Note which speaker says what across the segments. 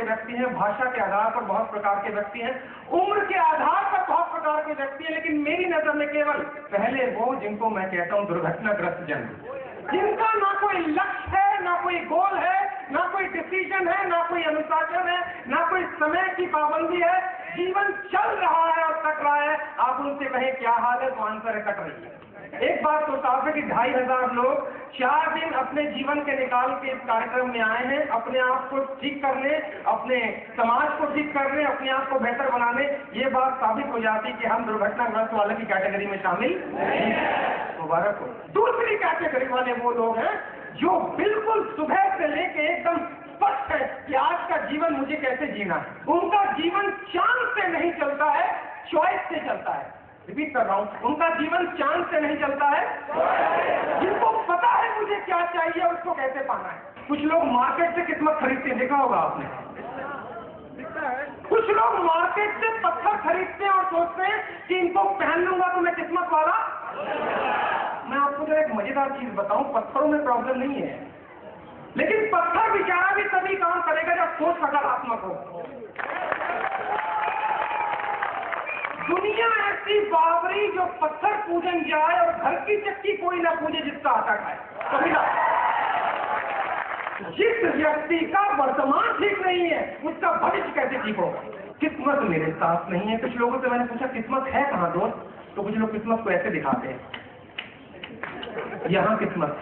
Speaker 1: व्यक्ति हैं, भाषा के आधार पर बहुत प्रकार के व्यक्ति हैं, उम्र के आधार पर बहुत प्रकार के व्यक्ति हैं, लेकिन मेरी नजर में केवल पहले वो जिनको मैं कहता हूं दुर्घटनाग्रस्त जन, जिनका ना कोई लक्ष्य है, ना कोई गोल है, ना कोई डिसीजन है, ना कोई अनुशासन है, ना कोई समय की पाबंदी है, जीवन चल रहा है और कट रहा है। आप उनसे कहें क्या हाल है तो आंसर है कट रही है। एक बात तो साफ है कि 2500 लोग 4 दिन अपने जीवन के निकाल के इस कार्यक्रम में आए हैं, अपने आप को ठीक करने, अपने समाज को ठीक करने, अपने आप को बेहतर बनाने। ये बात साबित हो जाती कि हम दुर्घटनाग्रस्त वाले की कैटेगरी में शामिल नहीं है। मुबारक हो। दूसरी कैटेगरी वाले वो लोग हैं जो बिल्कुल सुबह से लेके एकदम स्पष्ट है कि आज का जीवन मुझे कैसे जीना है। उनका जीवन चांद से नहीं चलता है, चॉइस से चलता है। रिपीट कर रहा हूं, उनका जीवन चांद से नहीं चलता है, जिनको पता है मुझे क्या चाहिए और उसको कैसे पाना है। कुछ लोग मार्केट से किस्मत खरीदते हैं, देखा होगा आपने। कुछ लोग मार्केट से पत्थर खरीदते हैं और सोचते हैं कि इनको पहन लूंगा तो मैं किस्मत वाला। मैं आपको तो एक मजेदार चीज बताऊं, पत्थरों में प्रॉब्लम नहीं है, लेकिन पत्थर बेचारा भी तभी काम करेगा जब सोच सकारात्मक हो। दुनिया ऐसी बावरी जो पत्थर पूजन जाए और घर की चक्की कोई ना पूजे जिसका आटा खाए, कभी ना। जिस व्यक्ति का वर्तमान ठीक नहीं है उसका भविष्य कैसे ठीक होगा। किस्मत मेरे साथ नहीं है। कुछ लोगों से मैंने पूछा किस्मत है कहाँ दोस्त, तो कुछ लोग किस्मत को ऐसे दिखाते हैं, यहाँ किस्मत,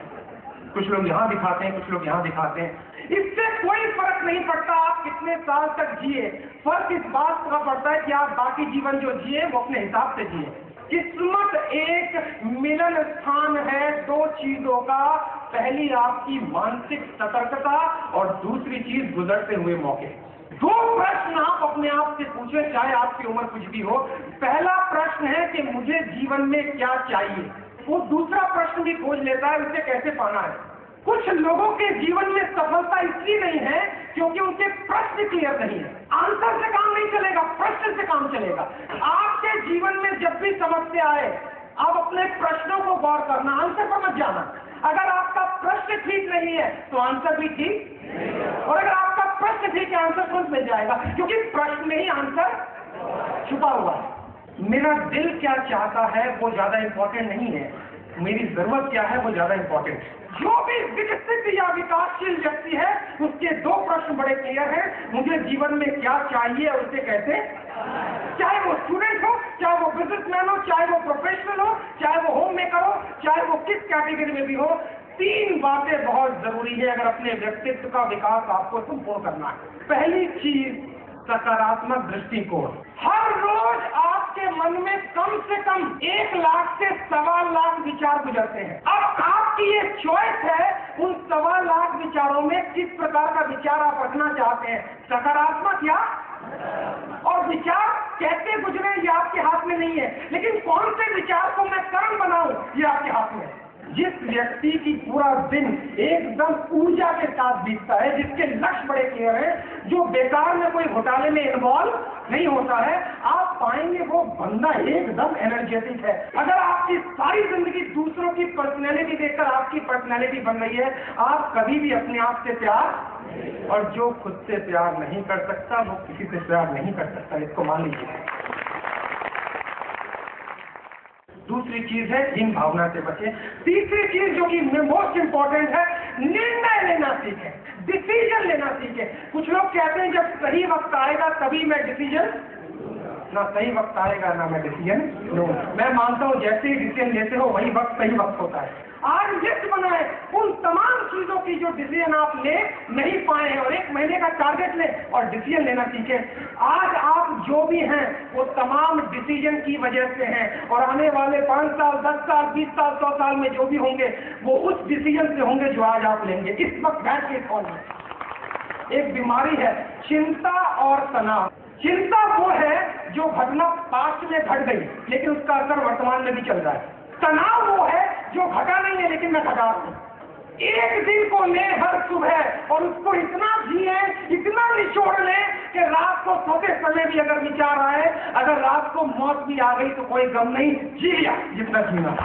Speaker 1: कुछ लोग यहाँ दिखाते हैं, कुछ लोग यहाँ दिखाते हैं। इससे कोई फर्क नहीं पड़ता आप कितने साल तक जिए, फर्क इस बात का पड़ता है कि आप बाकी जीवन जो जिए वो अपने हिसाब से जिए। किस्मत एक मिलन स्थान है दो चीजों का, पहली आपकी मानसिक सतर्कता और दूसरी चीज गुजरते हुए मौके। दो प्रश्न आप अपने आप से पूछे, चाहे आपकी उम्र कुछ भी हो। पहला प्रश्न है कि मुझे जीवन में क्या चाहिए, वो दूसरा प्रश्न भी खोज लेता है उसे कैसे पाना है। कुछ लोगों के जीवन में सफलता इसलिए नहीं है क्योंकि उनके प्रश्न क्लियर नहीं है। आंसर से काम नहीं चलेगा, प्रश्न से काम चलेगा। आपके जीवन में जब भी समस्या आए आप अपने प्रश्नों को गौर करना, आंसर पर मत जाना। अगर आपका प्रश्न ठीक नहीं है तो आंसर भी ठीक, और अगर आपका प्रश्न ठीक है आंसर खुद मिल जाएगा, क्योंकि प्रश्न में ही आंसर छुपा हुआ है। मेरा दिल क्या चाहता है वो ज्यादा इंपॉर्टेंट नहीं है, मेरी जरूरत क्या है वो ज्यादा इंपॉर्टेंट है। जो भी विकसित या विकासशील व्यक्ति है उसके दो प्रश्न बड़े क्लियर हैं, मुझे जीवन में क्या चाहिए और उसे कैसे, चाहे वो स्टूडेंट हो, चाहे वो बिजनेसमैन हो, चाहे वो प्रोफेशनल हो, चाहे वो होम मेकर हो, चाहे वो किस कैटेगरी में भी हो। तीन बातें बहुत जरूरी है अगर अपने व्यक्तित्व का विकास आपको संपूर्ण करना है। पहली चीज सकारात्मक दृष्टिकोण। हर रोज आपके मन में कम से कम 1 लाख से 1.25 लाख विचार गुजरते हैं। अब आपकी ये चॉइस है उन 1.25 लाख विचारों में किस प्रकार का विचार आप रखना चाहते हैं, सकारात्मक या। और विचार कैसे गुजरे ये आपके हाथ में नहीं है, लेकिन कौन से विचार को मैं कर्म बनाऊं ये आपके हाथ में है। जिस व्यक्ति की पूरा दिन एकदम ऊर्जा के साथ बीतता है, जिसके लक्ष्य बड़े क्लियर हैं, जो बेकार में कोई घोटाले में इन्वॉल्व नहीं होता है, आप पाएंगे वो बंदा एकदम एनर्जेटिक है। अगर आपकी सारी जिंदगी दूसरों की पर्सनैलिटी देखकर आपकी पर्सनैलिटी बन रही है, आप कभी भी अपने आप से प्यार, और जो खुद से प्यार नहीं कर सकता वो किसी से प्यार नहीं कर सकता, इसको मान लीजिए। दूसरी चीज है इन भावना से बचे। तीसरी चीज जो कि मोस्ट इंपॉर्टेंट है, निर्णय लेना सीखें, डिसीजन लेना सीखें। कुछ लोग कहते हैं जब सही वक्त आएगा तभी मैं डिसीजन, ना सही वक्त आएगा ना मैं डिसीजन लूंगा। मैं मानता हूं जैसे ही डिसीजन लेते हो वही वक्त सही वक्त होता है। आज लिस्ट बनाए उन तमाम चीजों की जो डिसीजन आप ले नहीं पाए हैं, और 1 महीने का टारगेट ले और डिसीजन लेना सीखें। आज आप जो भी हैं वो तमाम डिसीजन की वजह से हैं, और आने वाले 5 साल 10 साल 20 साल 100 साल में जो भी होंगे वो उस डिसीजन से होंगे जो आज आप लेंगे। इस वक्त बैठ के कौन है, एक बीमारी है चिंता और तनाव। चिंता वो है जो घटना पास्ट में घट गई लेकिन उसका असर वर्तमान में भी चल रहा है। तनाव वो है जो घटा नहीं है लेकिन मैं घटा रहा हूं। एक दिन को ले हर सुबह और उसको इतना जिए, इतना निचोड़ ले कि रात को सोते समय भी अगर विचार आए, अगर रात को मौत भी आ गई तो कोई गम नहीं, जी लिया जितना जीना।